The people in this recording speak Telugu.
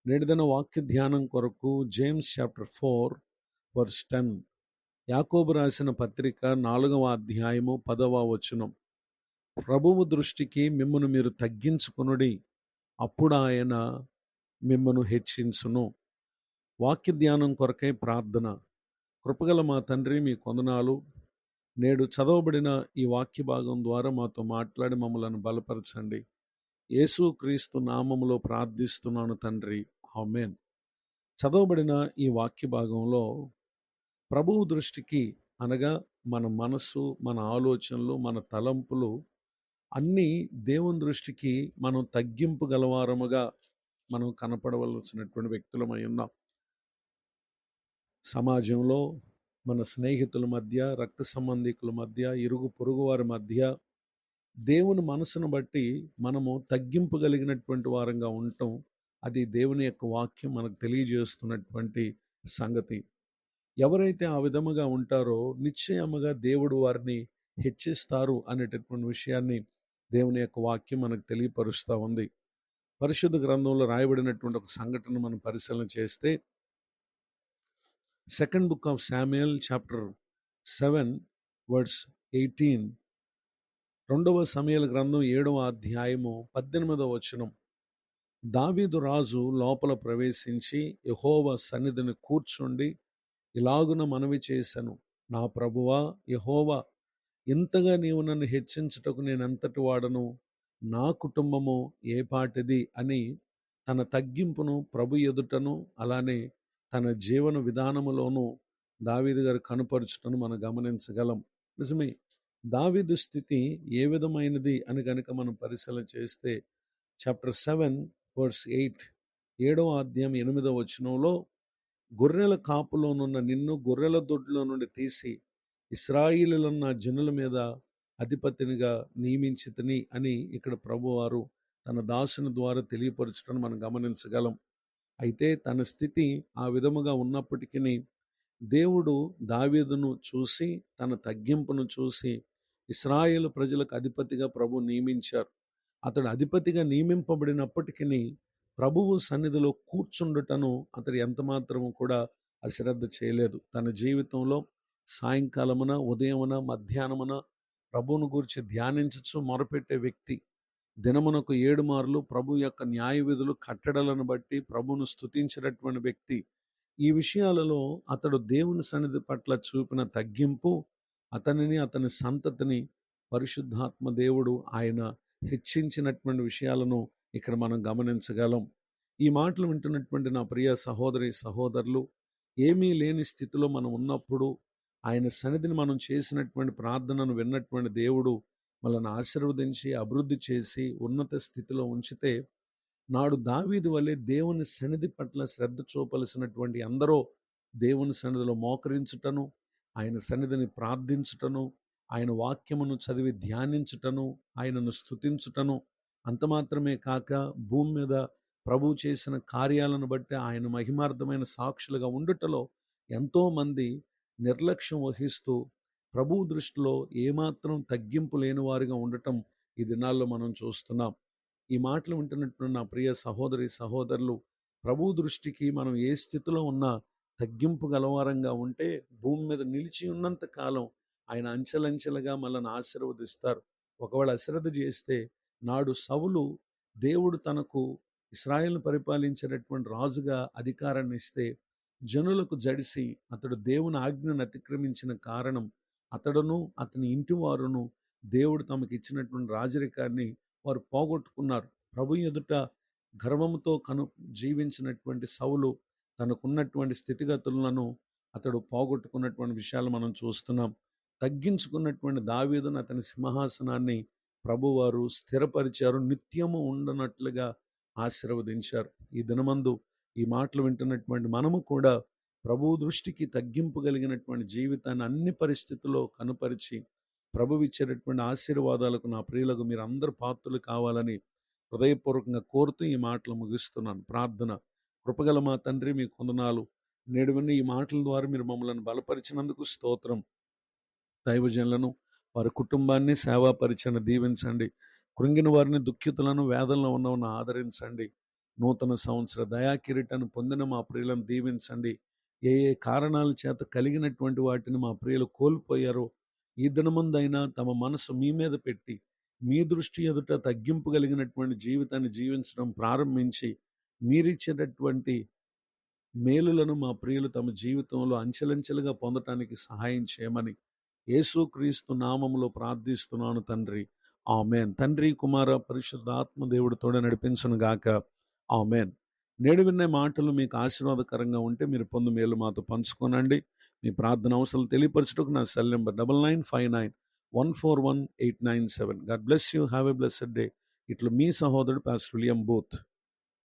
నేటిదిన వాక్య ధ్యానం కొరకు జేమ్స్ చాప్టర్ 4 వర్స్ 10. యాకోబు రాసిన పత్రిక 4వ అధ్యాయము 10వ వచనం. ప్రభువు దృష్టికి మిమ్మును మీరు తగ్గించుకొనుడి, అప్పుడు ఆయన మిమ్మును హెచ్చించును. వాక్య ధ్యానం కొరకై ప్రార్థన. కృపగల మా తండ్రి, మీ కొందనాలు. నేడు చదవబడిన ఈ వాక్య భాగం ద్వారా మాతో మాట్లాడి మమ్మలను బలపరచండి. యేసు క్రీస్తు నామములో ప్రార్థిస్తున్నాను తండ్రి, ఆమేన్. చదవబడిన ఈ వాక్య భాగంలో ప్రభువు దృష్టికి అనగా మన మనస్సు, మన ఆలోచనలు, మన తలంపులు అన్నీ దేవుని దృష్టికి మనం తగ్గింపు గలవారముగా మనం కనపడవలసినటువంటి వ్యక్తులమై ఉన్నాం. సమాజంలో మన స్నేహితుల మధ్య, రక్త సంబంధికుల మధ్య, ఇరుగు పొరుగు వారి మధ్య దేవుని మనసును బట్టి మనము తగ్గింపు కలిగినటువంటి వారంగా ఉండటం, అది దేవుని యొక్క వాక్యం మనకు తెలియజేస్తున్నటువంటి సంగతి. ఎవరైతే ఆ విధముగా ఉంటారో నిశ్చయముగా దేవుడు వారిని హెచ్చిస్తారు అనేటటువంటి విషయాన్ని దేవుని యొక్క వాక్యం మనకు తెలియపరుస్తూ ఉంది. పరిశుద్ధ గ్రంథంలో రాయబడినటువంటి ఒక సంఘటన మనం పరిశీలన చేస్తే, second book of Samuel chapter 7 verse 18, 2వ సమూయేలు గ్రంథం 7వ అధ్యాయము 18వ వచనం. దావీదు రాజు లోపల ప్రవేశించి యెహోవా సన్నిధిని కూర్చుండి ఇలాగున మనవి చేశాను, నా ప్రభువా యెహోవా, ఇంతగా నీవు నన్ను హెచ్చించుటకు నేనెంతటి వాడను, నా కుటుంబము ఏ పాటిది అని తన తగ్గింపును ప్రభు ఎదుటను అలానే తన జీవన విధానములోనూ దావీదు గారు కనుపరుచుటను మనం గమనించగలం. నిజమే, దావీదు స్థితి ఏ విధమైనది అని కనుక మనం పరిశీలన చేస్తే, చాప్టర్ 7 వర్స్ 8, 7వ అధ్యాయం 8వ వచనంలో, గొర్రెల కాపులోనున్న నిన్ను గొర్రెల దొడ్లో నుండి తీసి ఇశ్రాయేలున్న జనుల మీద అధిపతినిగా నియమించితిని అని ఇక్కడ ప్రభువారు తన దాసుని ద్వారా తెలియపరచడం మనం గమనించగలం. అయితే తన స్థితి ఆ విధముగా ఉన్నప్పటికీ దేవుడు దావీదును చూసి, తన తగ్గింపును చూసి ఇశ్రాయేలు ప్రజలకు అధిపతిగా ప్రభు నియమించారు. అతడు అధిపతిగా నియమింపబడినప్పటికీ ప్రభువు సన్నిధిలో కూర్చుండుటను అతడు ఎంతమాత్రము కూడా అశ్రద్ధ చేయలేదు. తన జీవితంలో సాయంకాలమున, ఉదయమున, మధ్యాహ్నమున ప్రభువును గురించి ధ్యానించచ్చు మొరపెట్టే వ్యక్తి. దినమునకు 7 మార్లు ప్రభు యొక్క న్యాయ విధులు, కట్టడలను బట్టి ప్రభువును స్తుతించినటువంటి వ్యక్తి. ఈ విషయాలలో అతడు దేవుని సన్నిధి పట్ల చూపిన తగ్గింపు అతనిని, అతని సంతతిని పరిశుద్ధాత్మ దేవుడు ఆయన హెచ్చించినటువంటి విషయాలను ఇక్కడ మనం గమనించగలం. ఈ మాటలు వింటున్నటువంటి నా ప్రియ సహోదరి సహోదరులు, ఏమీ లేని స్థితిలో మనం ఉన్నప్పుడు ఆయన సన్నిధిని మనం చేసినటువంటి ప్రార్థనను విన్నటువంటి దేవుడు మనల్ని ఆశీర్వదించి అభివృద్ధి చేసి ఉన్నత స్థితిలో ఉంచితే, నాడు దావీదు వలె దేవుని సన్నిధి పట్ల శ్రద్ధ చూపవలసినటువంటి అందరూ దేవుని సన్నిధిలో మోకరించుటను, ఆయన సన్నిధిని ప్రార్థించుటను, ఆయన వాక్యమును చదివి ధ్యానించుటను, ఆయనను స్తుతించుటను, అంత మాత్రమే కాక భూమి మీద ప్రభు చేసిన కార్యాలను బట్టి ఆయన మహిమార్థమైన సాక్షులుగా ఉండుటలో ఎంతోమంది నిర్లక్ష్యం వహిస్తూ ప్రభు దృష్టిలో ఏమాత్రం తగ్గింపు లేని వారిగా ఉండటం ఈ దినాల్లో మనం చూస్తున్నాం. ఈ మాటలు వింటున్నటువంటి నా ప్రియ సహోదరి సహోదరులు, ప్రభు దృష్టికి మనం ఏ స్థితిలో ఉన్నా తగ్గింపు గలవారంగా ఉంటే భూమి మీద నిలిచి ఉన్నంత కాలం ఆయన అంచెలంచెలుగా మనల్ని ఆశీర్వదిస్తారు. ఒకవేళ అశ్రద్ధ చేస్తే, నాడు సౌలు దేవుడు తనకు ఇశ్రాయేలును పరిపాలించేటటువంటి రాజుగా అధికారాన్ని ఇస్తే జనులకు జడిసి అతడు దేవుని ఆజ్ఞను అతిక్రమించిన కారణం అతడును అతని ఇంటి వారును దేవుడు తమకు ఇచ్చినటువంటి రాజరికాన్ని వారు పోగొట్టుకున్నారు. ప్రభు ఎదుట గర్వముతో జీవించినటువంటి సౌలు తనకున్నటువంటి స్థితిగతులను అతడు పోగొట్టుకున్నటువంటి విషయాలు మనం చూస్తున్నాం. తగ్గించుకున్నటువంటి దావీదును, అతని సింహాసనాన్ని ప్రభువారు స్థిరపరిచారు, నిత్యము ఉండనట్లుగా ఆశీర్వదించారు. ఈ దినమందు ఈ మాటలు వింటున్నటువంటి మనము కూడా ప్రభు దృష్టికి తగ్గింపు కలిగినటువంటి జీవితాన్ని అన్ని పరిస్థితుల్లో కనుపరిచి ప్రభువిచ్చేటటువంటి ఆశీర్వాదాలకు నా ప్రియులకు మీరు అందరు పాత్రలు కావాలని హృదయపూర్వకంగా కోరుతూ ఈ మాటలు ముగిస్తున్నాను. ప్రార్థన. కృపగల మా తండ్రి, మీ కొందనాలు. నేడు విన్న ఈ మాటల ద్వారా మీరు మమ్మల్ని బలపరిచినందుకు స్తోత్రం. దైవజనులను, వారి కుటుంబాన్ని, సేవా పరిచయను దీవించండి. కృంగిన వారిని, దుఃఖితులను, వేదనలో ఉన్నవారిని ఆదరించండి. నూతన సంవత్సర దయాకిరీటాన్ని పొందిన మా ప్రియులను దీవించండి. ఏ ఏ కారణాల చేత కలిగినటువంటి వాటిని మా ప్రియులు కోల్పోయారో ఈ దినముందైనా తమ మనసు మీ మీద పెట్టి మీ దృష్టి ఎదుట తగ్గింపు కలిగినటువంటి జీవితాన్ని జీవించడం ప్రారంభించి మీరిచ్చేటటువంటి మేలులను మా ప్రియులు తమ జీవితంలో అంచెలంచెలుగా పొందటానికి సహాయం చేయమని యేసుక్రీస్తు నామములో ప్రార్థిస్తున్నాను తండ్రి. ఆమెన్. తండ్రి, కుమార, పరిశుద్ధ ఆత్మదేవుడు తోడ నడిపించును గాక. ఆమెన్. నేడు విన్న మాటలు మీకు ఆశీర్వాదకరంగా ఉంటే మీరు పొందు మేలు మాతో పంచుకోనండి. మీ ప్రార్థన అవసరాలు తెలియపరచుటకు నా cell number 9959141897. God bless you. Have a blessed day. ఇట్లు మీ సహోదరుడు పాస్టర్ విలియం బూత్.